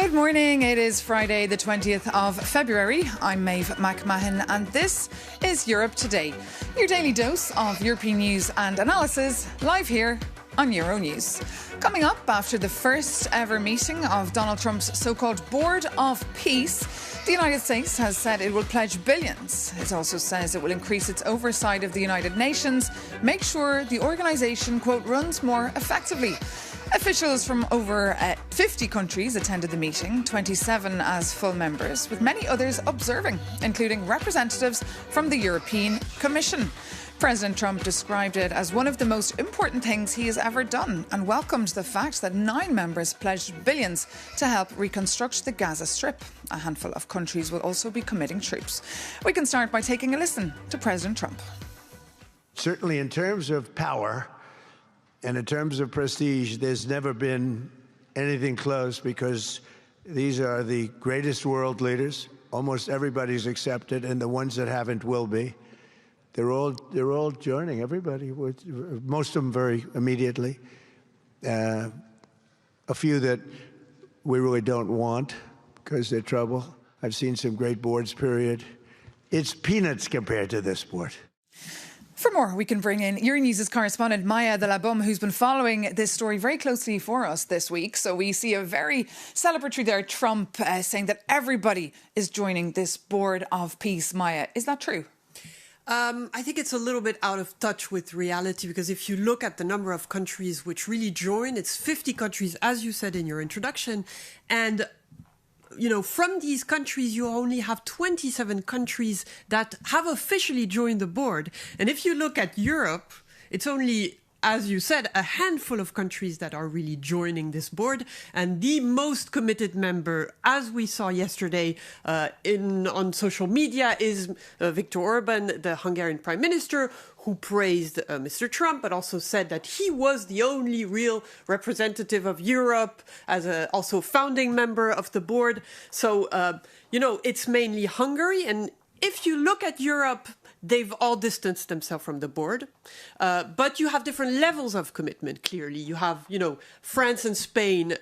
Good morning. It is Friday, the 20th of February. I'm Maeve McMahon, and this is Europe Today, your daily dose of European news and analysis, live here on Euronews. Coming up after the first ever meeting of Donald Trump's so-called Board of Peace, the United States has said it will pledge billions. It also says it will increase its oversight of the United Nations, make sure the organisation, quote, runs more effectively. Officials from over 50 countries attended the meeting, 27 as full members, with many others observing, including representatives from the European Commission. President Trump described it as one of the most important things he has ever done and welcomed the fact that 9 members pledged billions to help reconstruct the Gaza Strip. A handful of countries will also be committing troops. We can start by taking a listen to President Trump. Certainly in terms of power and in terms of prestige, there's never been anything close, because these are the greatest world leaders. Almost everybody's accepted, and the ones that haven't will be. They're all joining, everybody, most of them very immediately. A few that we really don't want because they're trouble. I've seen some great boards, period. It's peanuts compared to this board. For more, we can bring in Euronews' correspondent Maya de la Bum, who's been following this story very closely for us this week. So we see a very celebratory there, Trump saying that everybody is joining this Board of Peace. Maya, is that true? I think it's a little bit out of touch with reality, because if you look at the number of countries which really join, it's 50 countries, as you said in your introduction. And you know, from these countries, you only have 27 countries that have officially joined the board. And if you look at Europe, it's only, as you said, a handful of countries that are really joining this board. And the most committed member, as we saw yesterday on social media, is Viktor Orban, the Hungarian Prime Minister, who praised Mr. Trump, but also said that he was the only real representative of Europe as also founding member of the board. So, you know, it's mainly Hungary. And if you look at Europe, they've all distanced themselves from the board. But you have different levels of commitment, clearly. You have, you know, France and Spain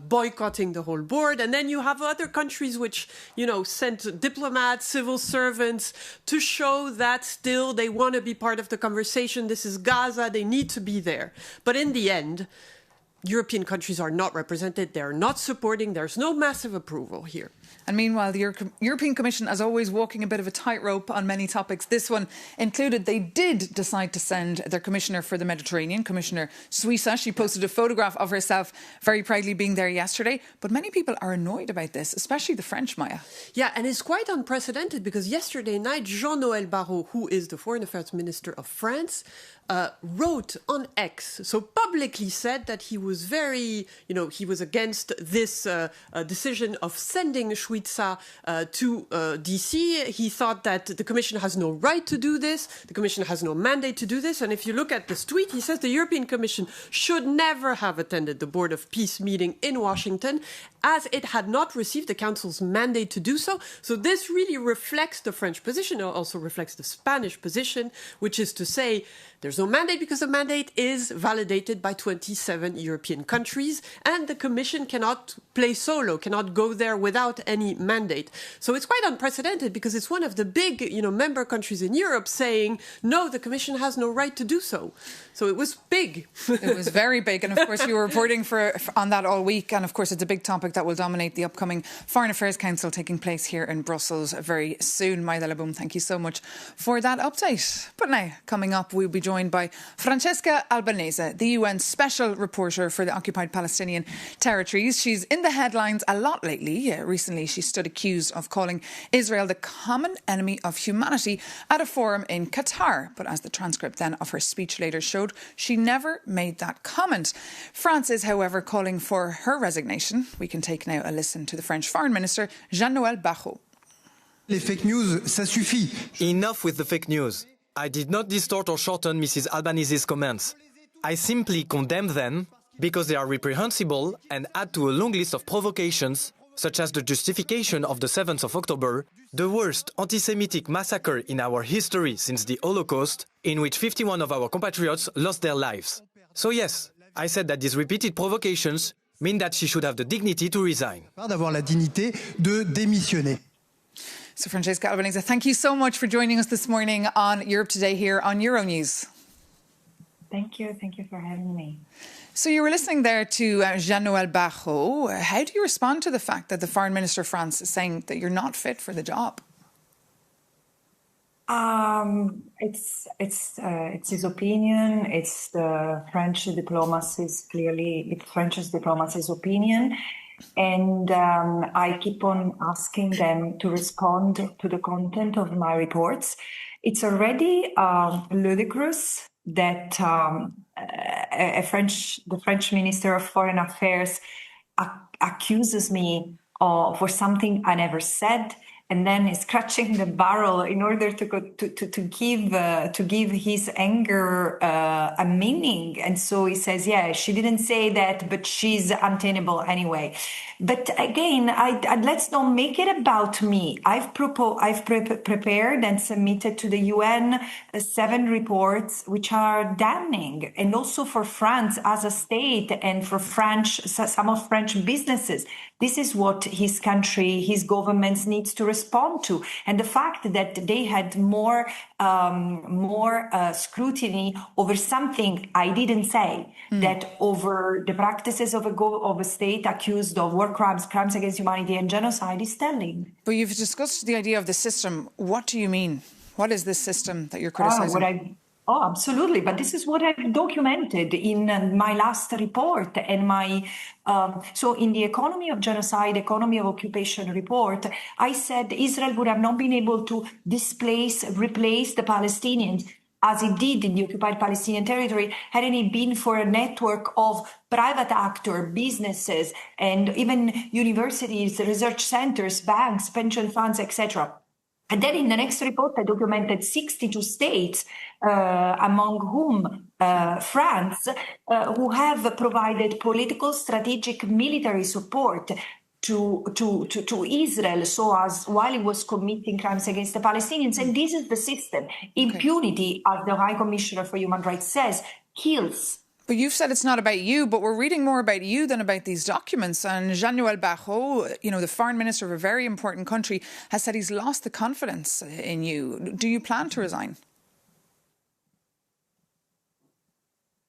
boycotting the whole board. And then you have other countries which, you know, sent diplomats, civil servants to show that still they want to be part of the conversation. This is Gaza. They need to be there. But in the end, European countries are not represented. They're not supporting. There's no massive approval here. And meanwhile, the European Commission, as always, walking a bit of a tightrope on many topics. This one included, they did decide to send their Commissioner for the Mediterranean, Commissioner Suissa. She posted a photograph of herself very proudly being there yesterday. But many people are annoyed about this, especially the French, Maya. Yeah, and it's quite unprecedented, because yesterday night, Jean-Noël Barrot, who is the Foreign Affairs Minister of France, wrote on X, so publicly said that he was very, you know, he was against this decision of sending Suissa to DC. He thought that the Commission has no right to do this. The Commission has no mandate to do this. And if you look at this tweet, he says the European Commission should never have attended the Board of Peace meeting in Washington, as it had not received the Council's mandate to do so. So this really reflects the French position. It also reflects the Spanish position, which is to say there's no mandate because the mandate is validated by 27 European countries, and the Commission cannot play solo, cannot go there without any mandate. So it's quite unprecedented, because it's one of the big, you know, member countries in Europe saying, no, the Commission has no right to do so. So it was big. It was very big. And of course, you were reporting on that all week. And of course, it's a big topic that will dominate the upcoming Foreign Affairs Council taking place here in Brussels very soon. Maya de la Bum, thank you so much for that update. But now, coming up, we'll be joined by Francesca Albanese, the UN Special Reporter for the occupied Palestinian territories. She's in the headlines a lot lately. Recently, she stood accused of calling Israel the common enemy of humanity at a forum in Qatar. But as the transcript then of her speech later showed, she never made that comment. France is, however, calling for her resignation. We can take now a listen to the French Foreign Minister, Jean-Noël Barrot. Les fake news, ça suffit. Enough with the fake news. I did not distort or shorten Mrs. Albanese's comments. I simply condemn them because they are reprehensible and add to a long list of provocations, such as the justification of the 7th of October, the worst anti-Semitic massacre in our history since the Holocaust, in which 51 of our compatriots lost their lives. So yes, I said that these repeated provocations mean that she should have the dignity to resign. D'avoir la dignité de démissionner. So, Francesca Albanese, thank you so much for joining us this morning on Europe Today here on Euronews. Thank you for having me. So you were listening there to Jean-Noël Barrot. How do you respond to the fact that the Foreign Minister of France is saying that you're not fit for the job? It's his opinion. It's the French diplomacy's opinion. And I keep on asking them to respond to the content of my reports. It's already ludicrous that the French Minister of Foreign Affairs accuses me for something I never said, and then is scratching the barrel in order to give his anger a meaning. And so he says, yeah, she didn't say that, but she's untenable anyway. But again, let's not make it about me. I've prepared and submitted to the UN 7 reports which are damning, and also for France as a state and for some of French businesses. This is what his country, his governments needs to respond to. And the fact that they had more scrutiny over something I didn't say, that over the practices of a state accused of war crimes, crimes against humanity and genocide is telling. But you've discussed the idea of the system. What do you mean? What is this system that you're criticising? Oh, absolutely. But this is what I've documented in my last report and so in the economy of genocide, economy of occupation report, I said Israel would have not been able to replace the Palestinians as it did in the occupied Palestinian territory, hadn't it been for a network of private actor, businesses, and even universities, research centers, banks, pension funds, etc. And then in the next report, I documented 62 states, among whom France, who have provided political, strategic, military support to Israel, so as while it was committing crimes against the Palestinians. And this is the system. Impunity, as the High Commissioner for Human Rights says, kills. But you've said it's not about you, but we're reading more about you than about these documents. And Jean-Noël Barrot, the foreign minister of a very important country, has said he's lost the confidence in you. Do you plan to resign?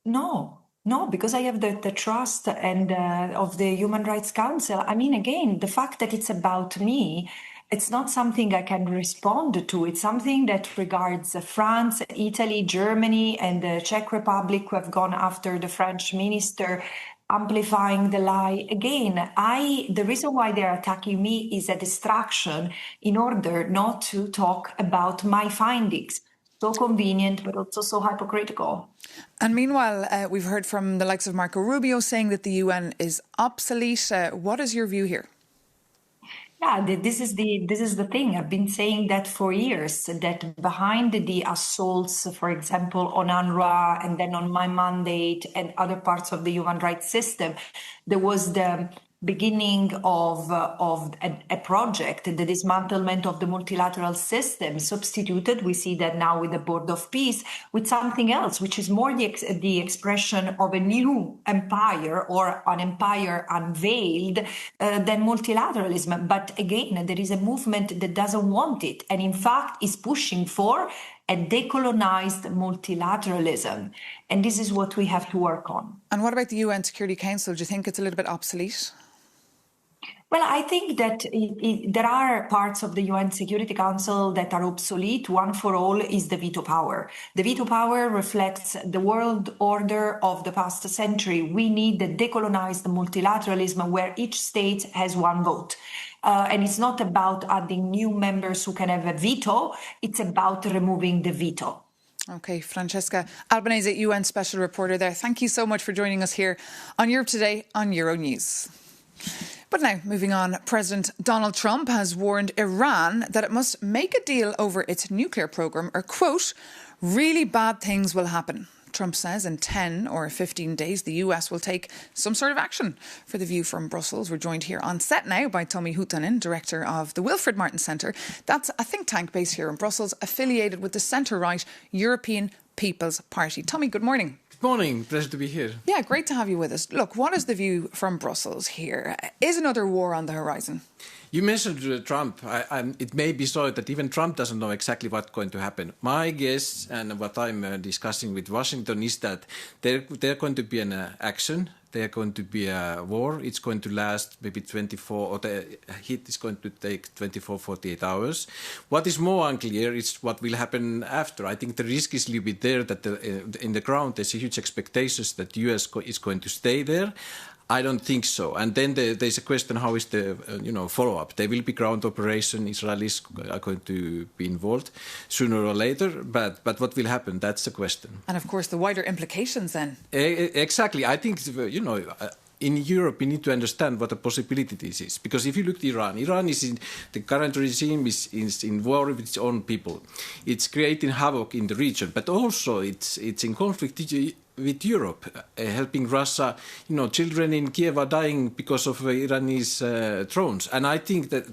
No, because I have the trust and of the Human Rights Council. I mean, again, the fact that it's about me, it's not something I can respond to. It's something that regards France, Italy, Germany, and the Czech Republic, who have gone after the French minister, amplifying the lie. Again, the reason why they're attacking me is a distraction in order not to talk about my findings. So convenient, but also so hypocritical. And meanwhile, we've heard from the likes of Marco Rubio saying that the UN is obsolete. What is your view here? Yeah, this is the thing. I've been saying that for years, that behind the assaults, for example, on UNRWA and then on my mandate and other parts of the human rights system, there was the beginning of a project, the dismantlement of the multilateral system, substituted, we see that now with the Board of Peace, with something else, which is more the expression of a new empire or an empire unveiled than multilateralism. But again, there is a movement that doesn't want it, and in fact is pushing for a decolonized multilateralism. And this is what we have to work on. And what about the UN Security Council? Do you think it's a little bit obsolete? Well, I think that there are parts of the UN Security Council that are obsolete. One for all is the veto power. The veto power reflects the world order of the past century. We need the decolonized multilateralism where each state has one vote. And it's not about adding new members who can have a veto. It's about removing the veto. OK, Francesca Albanese, UN Special Reporter there. Thank you so much for joining us here on Europe Today on Euronews. But now, moving on, President Donald Trump has warned Iran that it must make a deal over its nuclear programme or, quote, really bad things will happen. Trump says in 10 or 15 days, the US will take some sort of action. For The View from Brussels, we're joined here on set now by Tommy Huhtanen, director of the Wilfred Martin Centre. That's a think tank based here in Brussels, affiliated with the centre-right European People's Party. Tommy, good morning. Morning, pleasure to be here. Yeah, great to have you with us. Look, what is the view from Brussels here? Is another war on the horizon? You mentioned Trump. It may be so that even Trump doesn't know exactly what's going to happen. My guess, and what I'm discussing with Washington, is that there's going to be an action. There's going to be a war. It's going to last maybe 24, or the hit is going to take 24, 48 hours. What is more unclear is what will happen after. I think the risk is a little bit there that in the ground there's a huge expectations that the US is going to stay there. I don't think so. And then there's a question: how is the follow-up? There will be ground operation. Israelis are going to be involved sooner or later. But what will happen? That's the question. And of course, the wider implications then. Exactly. I think in Europe, we need to understand what the possibility this is. Because if you look at Iran is the current regime is in war with its own people. It's creating havoc in the region, but also it's in conflict with Europe, helping Russia. Children in Kiev are dying because of Iranian drones. And I think that,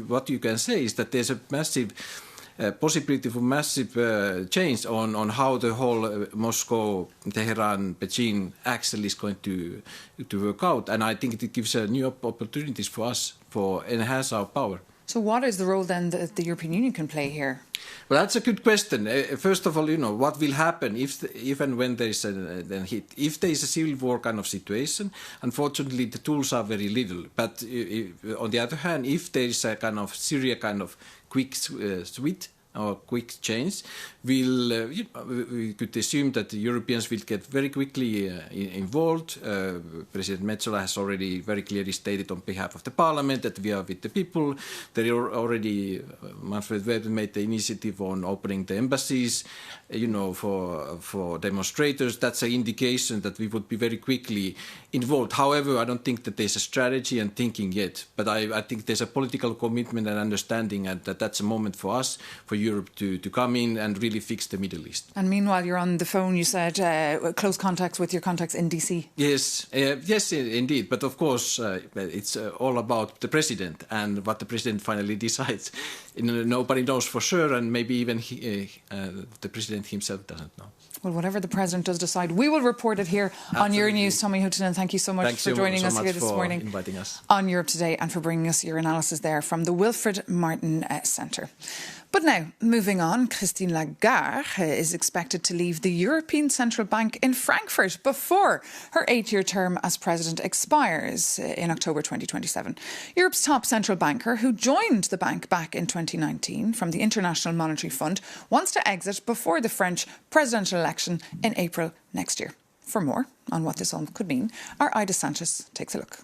what you can say is that there's a massive possibility for massive change on how the whole Moscow, Tehran, Beijing axle is going to work out. And I think it gives new opportunities for us for enhance our power. So what is the role then that the European Union can play here? Well, that's a good question. First of all, what will happen if and when there is a hit? If there is a civil war kind of situation, unfortunately, the tools are very little. But on the other hand, if there is a kind of Syria kind of quick switch or quick change, we could assume that the Europeans will get very quickly involved. President Metsola has already very clearly stated on behalf of the Parliament that we are with the people. There are already Manfred Weber made the initiative on opening the embassies, for demonstrators. That's an indication that we would be very quickly involved. However, I don't think that there's a strategy and thinking yet. But I think there's a political commitment and understanding, and that's a moment for us, for Europe to come in and really fix the Middle East. And meanwhile, you're on the phone, you said, close contacts with your contacts in DC. Yes, indeed. But of course, it's all about the president and what the president finally decides. Nobody knows for sure, and maybe even the president himself doesn't know. Well, whatever the president does decide, we will report it here on Euronews. Tommy Huttunen, thank you so much for joining us here this morning. Inviting us on Europe Today, and for bringing us your analysis there from the Wilfred Martin Centre. But now, moving on, Christine Lagarde is expected to leave the European Central Bank in Frankfurt before her 8-year term as president expires in October 2027. Europe's top central banker, who joined the bank back in 2019 from the International Monetary Fund, wants to exit before the French presidential election in April next year. For more on what this all could mean, our Ida Sanchez takes a look.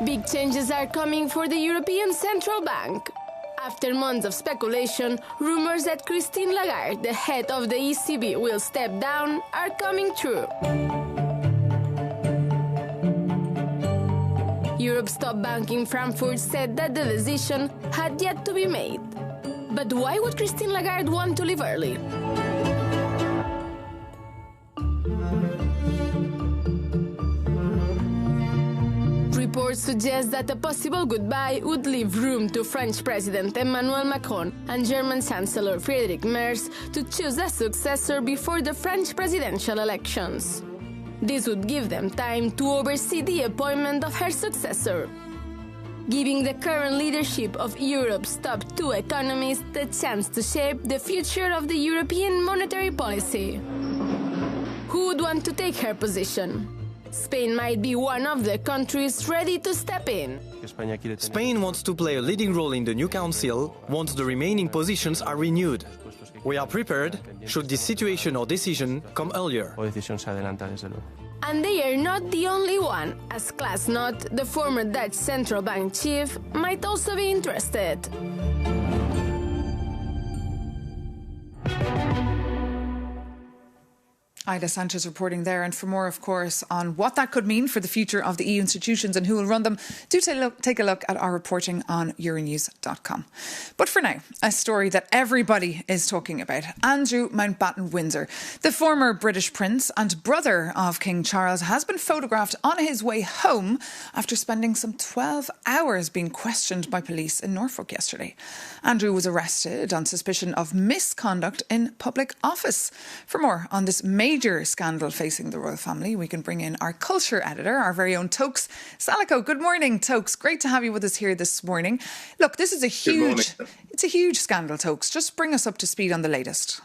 Big changes are coming for the European Central Bank. After months of speculation, rumours that Christine Lagarde, the head of the ECB, will step down are coming true. Europe's top bank in Frankfurt said that the decision had yet to be made. But why would Christine Lagarde want to leave early? Reports suggest that a possible goodbye would leave room to French President Emmanuel Macron and German Chancellor Friedrich Merz to choose a successor before the French presidential elections. This would give them time to oversee the appointment of her successor, giving the current leadership of Europe's top 2 economies the chance to shape the future of the European monetary policy. Who would want to take her position? Spain might be one of the countries ready to step in. Spain wants to play a leading role in the new council once the remaining positions are renewed. We are prepared should this situation or decision come earlier. And they are not the only one, as Klaas Knot, the former Dutch central bank chief, might also be interested. Ida Sanchez reporting there. And for more, of course, on what that could mean for the future of the EU institutions and who will run them, do take a look at our reporting on Euronews.com. But for now, a story that everybody is talking about. Andrew Mountbatten Windsor, the former British prince and brother of King Charles, has been photographed on his way home after spending some 12 hours being questioned by police in Norfolk yesterday. Andrew was arrested on suspicion of misconduct in public office. For more on this major scandal facing the royal family, we can bring in our culture editor, our very own Tokes Salako. Good morning, Tokes. Great to have you with us here this morning. Look, this is a huge scandal, Tokes. Just bring us up to speed on the latest.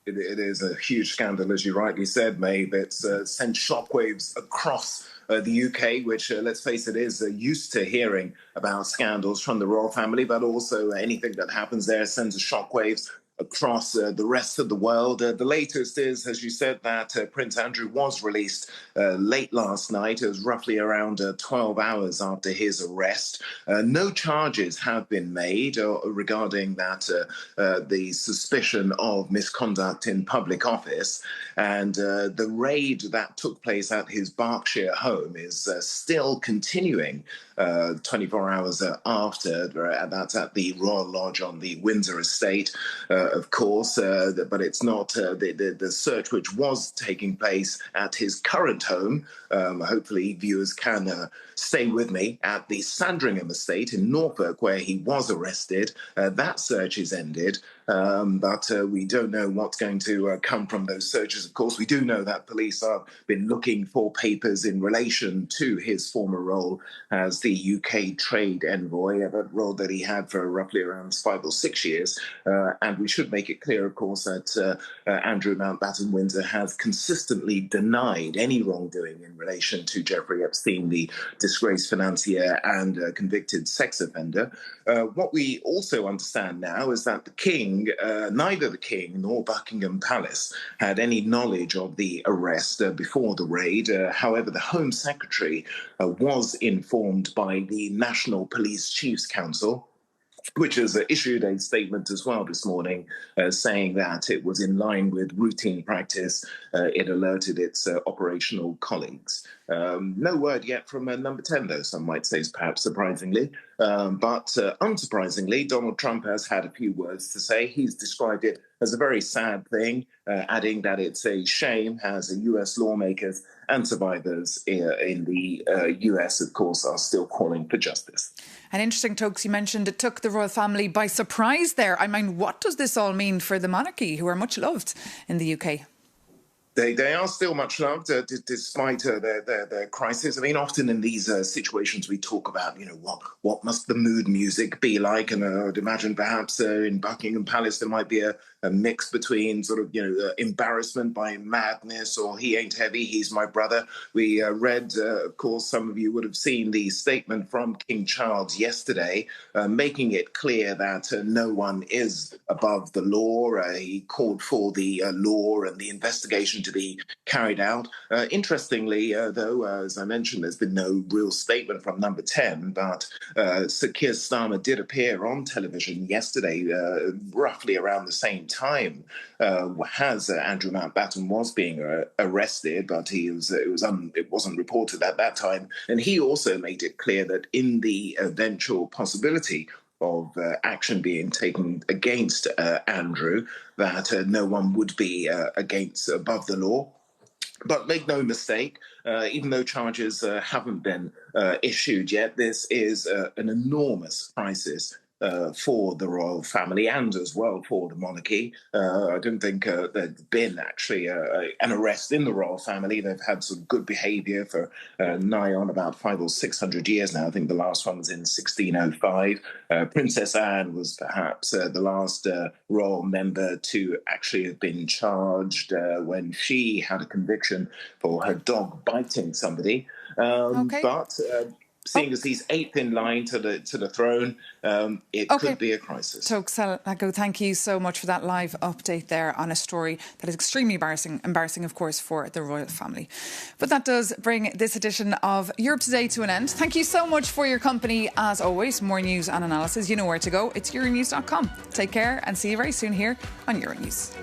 It is a huge scandal, as you rightly said, Maeve. It's sent shockwaves across the UK, which, let's face it, is used to hearing about scandals from the royal family, but also anything that happens there sends shockwaves across the rest of the world. The latest is, as you said, that Prince Andrew was released late last night. It was roughly around 12 hours after his arrest. No charges have been made regarding that, the suspicion of misconduct in public office. And the raid that took place at his Berkshire home is still continuing 24 hours after. That's at the Royal Lodge on the Windsor estate. Of course, but it's not the search which was taking place at his current home. Hopefully viewers can stay with me at the Sandringham estate in Norfolk, where he was arrested. That search is ended, but we don't know what's going to come from those searches. Of course, we do know that police have been looking for papers in relation to his former role as the UK trade envoy, a role that he had for roughly around 5 or 6 years. And we should make it clear, of course, that Andrew Mountbatten Windsor has consistently denied any wrongdoing in relation to Jeffrey Epstein, the disgraced financier and convicted sex offender. What we also understand now is that the King, neither the King nor Buckingham Palace had any knowledge of the arrest before the raid. However, the Home Secretary was informed by the National Police Chiefs Council, which has issued a statement as well this morning saying that it was in line with routine practice. It alerted its operational colleagues. No word yet from number 10, though, some might say, is perhaps surprisingly. But unsurprisingly, Donald Trump has had a few words to say. He's described it as a very sad thing, adding that it's a shame as US lawmakers and survivors in the US, of course, are still calling for justice. And interesting, Tokes, you mentioned it took the royal family by surprise there. I mean, what does this all mean for the monarchy, who are much loved in the UK? They are still much loved despite their crisis. I mean, often in these situations we talk about, what must the mood music be like? And I'd imagine perhaps in Buckingham Palace there might be a mix between sort of, embarrassment by madness or he ain't heavy, he's my brother. We read, of course, some of you would have seen the statement from King Charles yesterday, making it clear that no one is above the law. He called for the law and the investigation to be carried out. Interestingly, though, as I mentioned, there's been no real statement from number 10, but Sir Keir Starmer did appear on television yesterday, roughly around the same time as Andrew Mountbatten was being arrested, but it wasn't reported at that time. And he also made it clear that in the eventual possibility of action being taken against Andrew, that no one would be above the law. But make no mistake, even though charges haven't been issued yet, this is an enormous crisis for the royal family and as well for the monarchy. I don't think there's been actually an arrest in the royal family. They've had some good behaviour for nigh on about 500 or 600 years now. I think the last one was in 1605. Princess Anne was perhaps the last royal member to actually have been charged when she had a conviction for her dog biting somebody. But seeing as he's 8th in line to the throne, it could be a crisis. Tokes Salako, thank you so much for that live update there on a story that is extremely embarrassing, of course, for the royal family. But that does bring this edition of Europe Today to an end. Thank you so much for your company, as always. More news and analysis, you know where to go. It's Euronews.com. Take care and see you very soon here on Euronews.